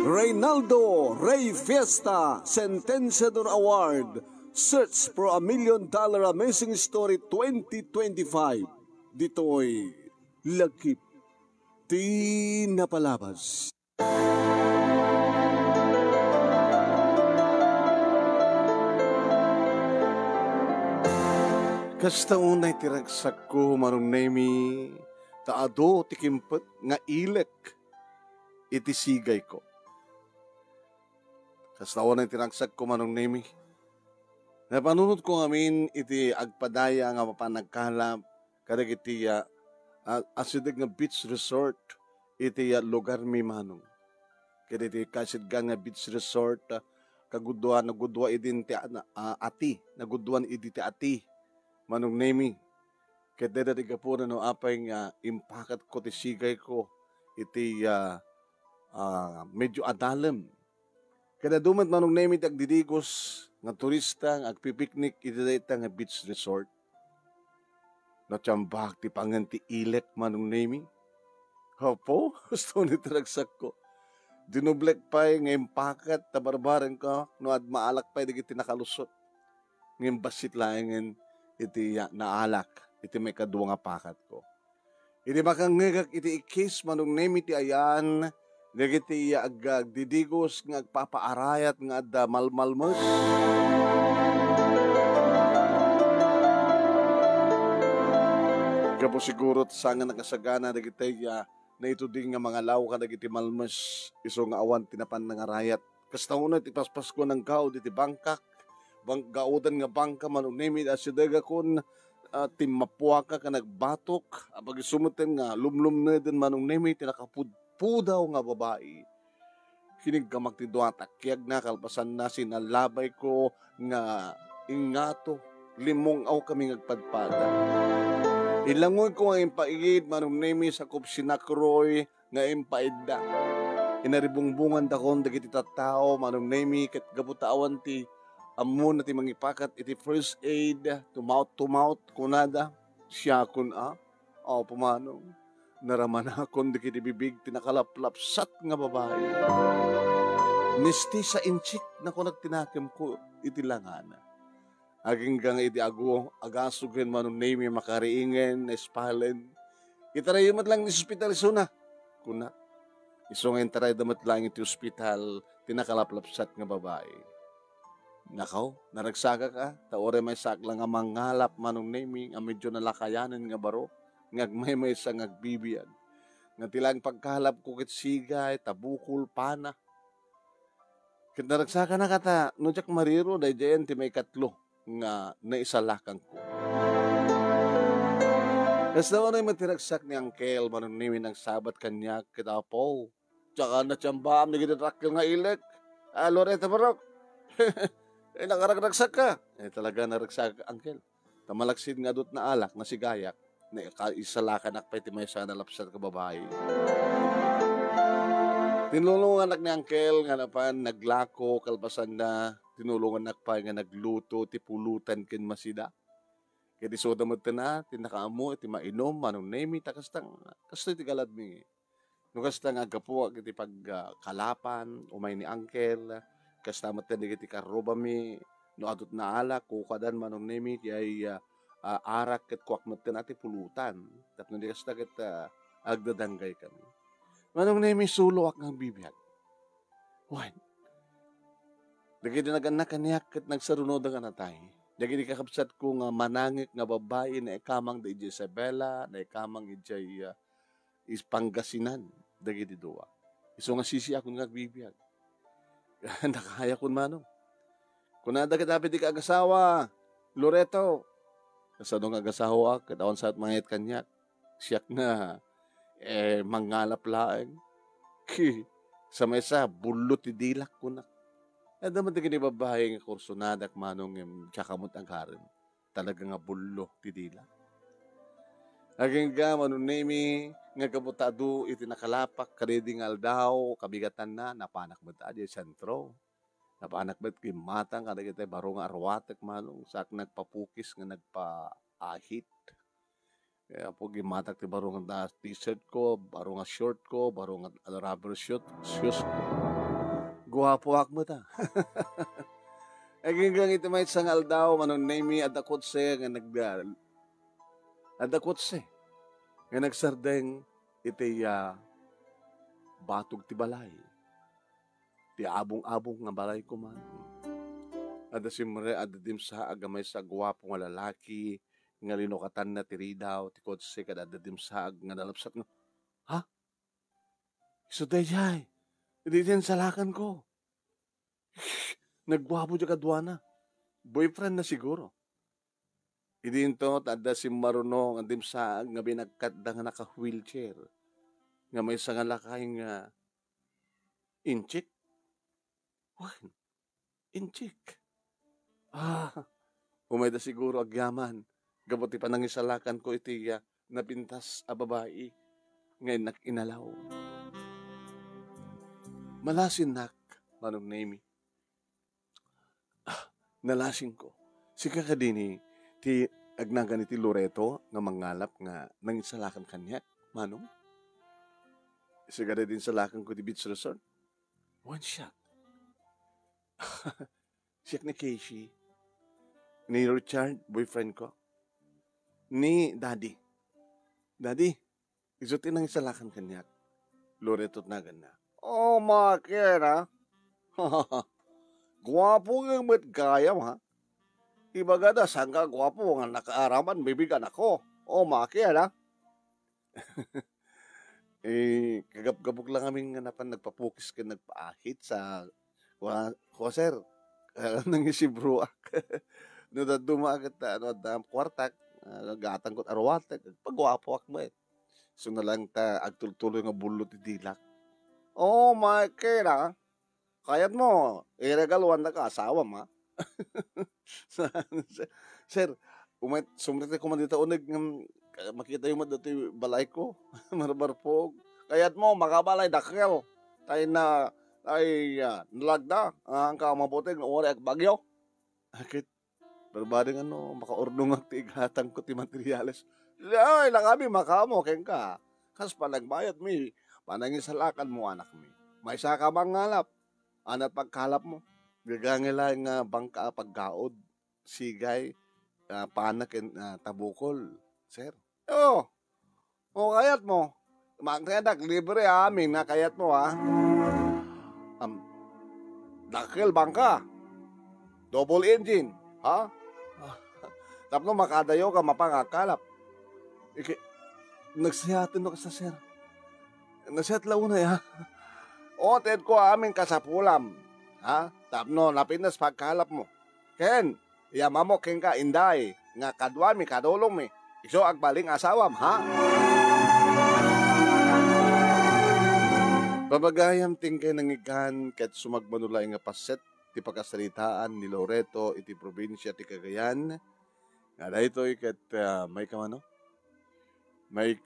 Reynaldo Rey Fiesta Sentenciador Award Search for $1 Million Amazing Story 2025. Dito'y Lagkip Di Napalabas. Kasta unay tiragsak ko manong nemi taado tikimpet nga ilek itisigay ko. Kasta unay tiragsak ko manong nemi napanunod ko ngamin iti agpadaya nga mapanagkalap kadag iti asidig nga beach resort iti lugar mi manong. Kaya iti kasidgan nga beach resort nagudwa idin ti ati nagudwan idi ti ati manong nemi. Kaya dati kapuna no apay nga impakat ko ti sigay ko iti medyo adalem. Kaya dumat manong nemi ti agdidigos nga turista nga agpipiknik iti dayta nga beach resort. Natsambak ti pangan ti ilek manong nemi. Hapo, gusto ni taragsak ko. Dinublek pa'y nga impakat tabarbaran ko no ad maalak pa'y digiti nakalusot. Ngayon basit laing iti naalak, iti may kadwa nga pakat ko. Iti makangagak iti ikis manong nemi ti ayan, nagiti agdidigos nga agpapaarayat nga adda malmalmos. Kapo siguro sa nga nakasagana nagiti na ito din nga mga law ka nagiti malmas iso nga awan tinapan nga rayat. Kasta una ti paspas ko ng kao iti bangkak. Gaudan nga bangka manong nemi asidaga kon timapuaka ka nagbatok apag sumuten nga lumlum na din manong nemi tinakapudpudaw nga babae. Kinig ka magtidwa takyag na kalpasan na sinalabay ko nga ingato limong aw kami ngagpadpada. Ilangoy ko nga impaigid manong nemi sa kupsinakroy nga impaidda. Inaribungbungan dakon dagiti tattao manong nemi ket gabutawan ti amo na ti mangipakat iti first aid to mouth kunada siya kun pumanong naramanakon di kiti bibig tinakalaplapsat nga babae. Nisti sa inchik na ko nagtinakim ko iti langana. Aging gang iti agasugen manong nemi makariingen espalen. Itarayamat lang ni hospital isuna. Kuna iso nga taray damat lang iti hospital tinakalaplapsat nga babae. Nakaw, naragsaga ka, taore may saklang nga mangalap manong nemi, nga medyo nalakayanan nga baro, ngagmay sa ngagbibiyan. Nga tilang pagkalap ko kit sigay, tabukul, pana. Kit naragsaga na kata, nujak mariro, day jayan ti may katlo, nga naisalakang ko. Kas daw na yung matiragsak ni Angkel, manong nemi ng sabat kanyak, kita po, tsaka na tiyamba, nagititrakil nga ilek, Loretta Barok. Nakaragsak ka. Talaga naragsak ka, Angkel. Tamalaksid nga dut na alak, na si Gayak, na isalakan akpay ti may sana lapsat ka babae. Tinulungan ni Angkel, nga napan, naglako, kalbasan na, tinulungan akpay nga nagluto, ti pulutan kin masida. Kaya di soda mo na, tinakaamo, iti mainom, manong nemi, takastang, kasto iti galad mi. Nukastang agapuak, iti pagkalapan, umay ni Angkel, kastamat na digiti karoba mi no adot na alak kukadan manong nemi kay arak ket kuak metten ati pulutan tapno di kasta ket agdadanggay kami manong nemi sulo ak nga bibiyag wan dagiti naganak kaniak ket nagsarunod nga natay dagiti kakabsat ko nga manangik nga babae na ikamang da Isabela na ikamang ijay Pangasinan dagiti duwa iso nga sisi akon nga bibiyag nakaya kun manong. Kunada kita piti ka agasawa, Loreto. Kasano nga agasawa, katawan sa at mangit kanyak. Siyak na, mangalap laeng. Sa mesa, bulot ti dilak kunak. Daman ti kinibabahay nga kursunadak manong kakamot ang karin. Talaga nga bulo ti dilak. Aging ga, manong nemi, nga kabutado iti nakalapak karidingal daw kabigatan na napanak bet aja sentro napanak bet kimatang kada kita baro nga arwatek manong sak nagpapukis nga nagpaahit Kaya po gimatak ti baro nga t-shirt ko, baro nga short ko, baro nga rubber shoes ko. Guwapo ak mo ta. Aging iti may sangal daw, manong name adakot se, nga adakot se, nga nagsardeng iti batog ti balay. Ti abong-abong nga balay ko man. Ada simre, ada dimsa, agamay sa guwapo nga lalaki, nga linokatan na tiri daw, ti kotse, kada ada dimsa, nga nalapsat nga, ha? Iso dayay, hindi din salakan ko. Nagwapo dyan kadwana. Boyfriend na siguro. Hindi ito, tada si Maruno, nga dimsa, nga binagkada nga naka-wheelchair, nga may nga lakay nga inchik. Wan, inchik. Umayda siguro agyaman. Gabuti pa nangisalakan ko iti napintas a babae. Ngayon nakinalaw. Malasin nak, manong name. Nalasing ko. Sika ka din ti agnagan iti Loreto nga mangalap nga nangisalakan kanya. Manong? Sika din salakan ko ti beach resort. One shot. Siyak ni Casey. Ni Richard, boyfriend ko. Ni Daddy. Daddy, isutin ang isalakan kanya. Loreto na ganda. Oh, makira. Guwapo ng matgayam, ha? Ibaga da, sangga guwapo nga nakaaraman, bibigan ako. Oh, makira. Kagab-gabog lang aming nagpapukis ka nagpaahit sa sir, nangisibruak. Nung dumagat kwartak, gatang ko't arwatak, pagwapo ak mo eh. So na lang agtultuloy nga bulot dilak. Oh, my kira. Kayat mo, iregaluan na ka, asawa ma. Sir, sumrite ko man dito unig, makita yung dito balay ko, marabarpog. Kayat mo, makabalay dakil. Tayo na, nalagda, ang kamabuting, ori ak bagyo. Akit, barbaring makaordong ak tigatang ko ti materials. Ay, lang kami makamo, ken ka. Kas panagbayad mi, panangisalakan mo anak mi. May saka bang ngalap? Anat pagkalap mo. Gagangila nga bangka paggaod, sigay, panak, tabukol. Sir. Oo. O kayat mo. Magkadak, libre amin na kayat mo ha. Dakil bangka. Double engine. Ha? Tapno makadayo ka mapangakalap. Nagsiyatin ka sa sir. Nagsiyat launay ha. O, ted ko amin kasapulam. Ha? Tapno, napinas pagkalap mo. Ken, yama mo ken ka inday. Nga kadwan mi, kadulong mi. Iso agbaling asawam, ha? Babagayam tingkay nangigan ket sumagmanulay nga paset ti pagkasalitaan ni Loreto iti probinsya ti Cagayan. Nga daytoy ket may kamano? May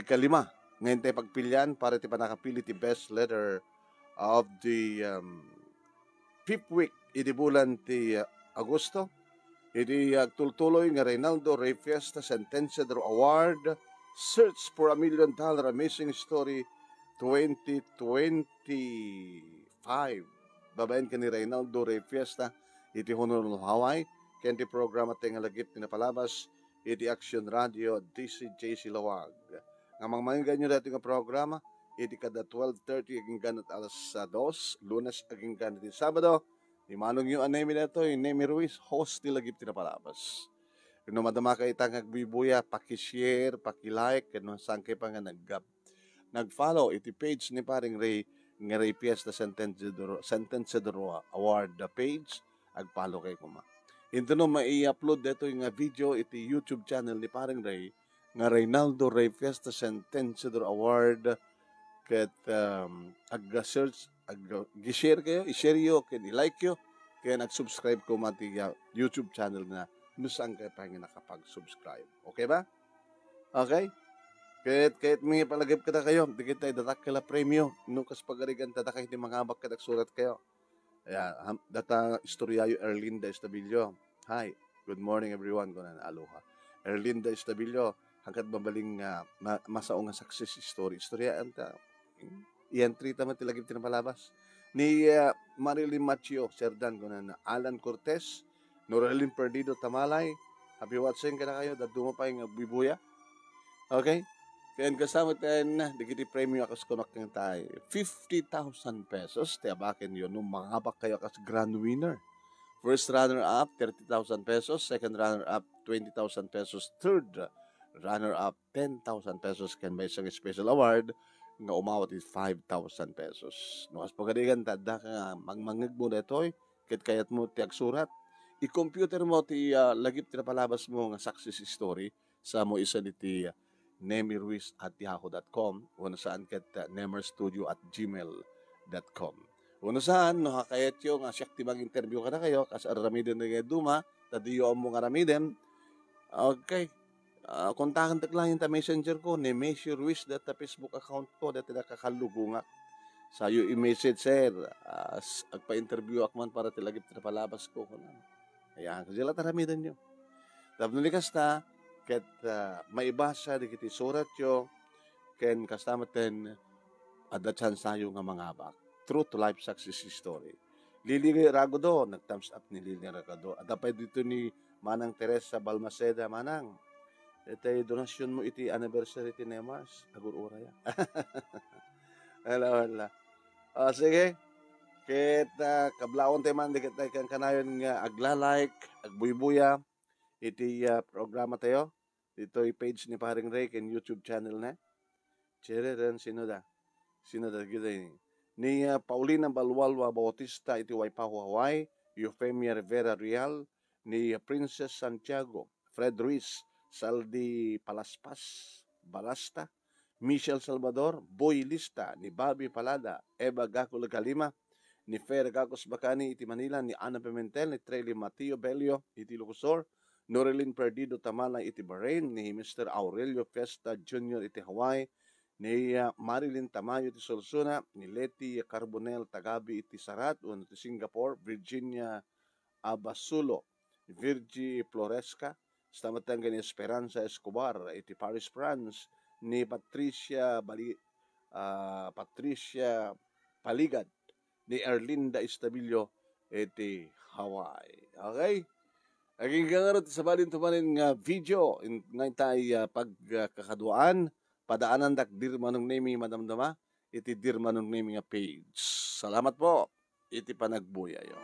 kalima. Ngayon tayo pagpilian para ti panakapili ti best letter of the 5th week iti bulan ti Agosto. Iti tultuloy nga Reynaldo Rey Fiesta Sentenciador Award Search for $1 Million Amazing Story 2025. Babayan ka ni Reynaldo Rey Fiesta iti Honolulu, Hawaii. Kenti programa tayo nga lagip tinapalabas iti Action Radio DCJC Lawag. Nga mangmanggan nyo dati nga programa, iti kada 12:30 aging ganat alas 2, Lunes aging ganat di Sabado. Di manong yung anemi na ito, yung Nemi Ruiz, host nila gip tinapalabas. Kung madama ka itang agbibuya, pakishare, pakilike, kung saan kayo pa nga nag-follow, iti page ni paring Ray, nga Ray Fiesta Sentenciador Award page, ag-follow kayo kuma. Ito no, mai-upload dito yung video, iti YouTube channel ni paring Ray, nga Reynaldo Rey Fiesta Sentenciador Award ket ag-search, ag-share kayo, i-share yo, ken i-like yo, kaya nag-subscribe ko mati YouTube channel na nusang kayo pa nga nakapag-subscribe. Okay ba? Okay? Kahit may palagay kita kayo, di kita datak kala premyo, nung kas pagarigan tatakay di mga abak katak surat kayo. Data istoryayo Erlinda Estabillo. Hi, good morning everyone, kunan aloha. Erlinda Estabilio, hanggat mabaling masao nga success story. Istorya anta, i-entry tama tilagim tinapalabas. Ni Marilyn Machio, Serdan, kunan Alan Cortez, Norelin Perdido Tamalay, happy watching ka na kayo, daduma pa yung bibuya. Okay? Kaya kasama tayo na, digiti premium akas kunak ng tayo. 50,000 pesos, tiyabakin yun, nung mangabak kayo akas grand winner. First runner-up, 30,000 pesos. Second runner-up, 20,000 pesos. Third runner-up, 10,000 pesos. Can may isang special award nga umawat is 5,000 pesos. Nukas pagkadigan, tada ka mangmangig mo na ito, kit kayat mo ti agsurat. I-computer mo ti lagip ti napalabas mo nga success story sa mo isa ni ti nemiruiz@yahoo.com o saan ket nemerstudio@gmail.com. Uno saan, no hakayat yung siyak tibang interview ka na kayo, kas aramiden na duma, tadiyo mo nga aramiden. Okay. Kontakan tak lang yung ta messenger ko, Nemesio Ruiz, data Facebook account ko, dati nakakalugunga. Sa iyo i-message, sir, agpa-interview ako man para tilagip na palabas ko. Ayan, kasi lang aramiden nyo. Tapos nulikas ta, ket maibasa di kiti surat yo ken kastamaten ada chance tayo nga mangabak true to life success story. Lili Ragodo nag-thumbs up ni Lili Ragodo. Ada pa dito ni Manang Teresa Balmaceda. Manang, iti donasyon mo iti anniversary ti Nemars agur ura ya. Ala. Sige, ket kablaon tayo man di kita kan kanayon nga agla-like agbuybuya iti programa tayo. Dito yung page ni Paring Ray and YouTube channel na. Chiriran, sino da kita ini. Ni Paulina Balwalwa Bautista, iti Waipahu, Hawaii. Eufemia Rivera Real. Ni Princess Santiago. Fred Ruiz. Saldi Palaspas. Balasta. Michelle Salvador. Boy Lista. Ni Bobby Palada. Eva Gaco Kalima. Ni Fer Gacos Bacani, iti Manila. Ni Ana Pimentel. Ni Trely Mateo Belio, iti Lucosor. Norelin Perdido Tamalay, iti Bahrain. Ni Mr. Aurelio Fiesta Jr. iti Hawaii. Ni Marilyn Tamayo iti Solsona. Ni Leti Carbonel Tagabi iti Sarat o iti Singapore. Virginia Abasulo. Virgie Floresca. Stamatang ni Esperanza Escobar iti Paris, France. Ni Patricia Paligad. Ni Erlinda Estabilio iti Hawaii. Okay? Aging gangarot sa balin tumanin nga video ngay tayo pagkakaduaan padaanan dak dirmanong nemi madamdama iti dirmanong nemi nga page. Salamat po iti panagbuya yo.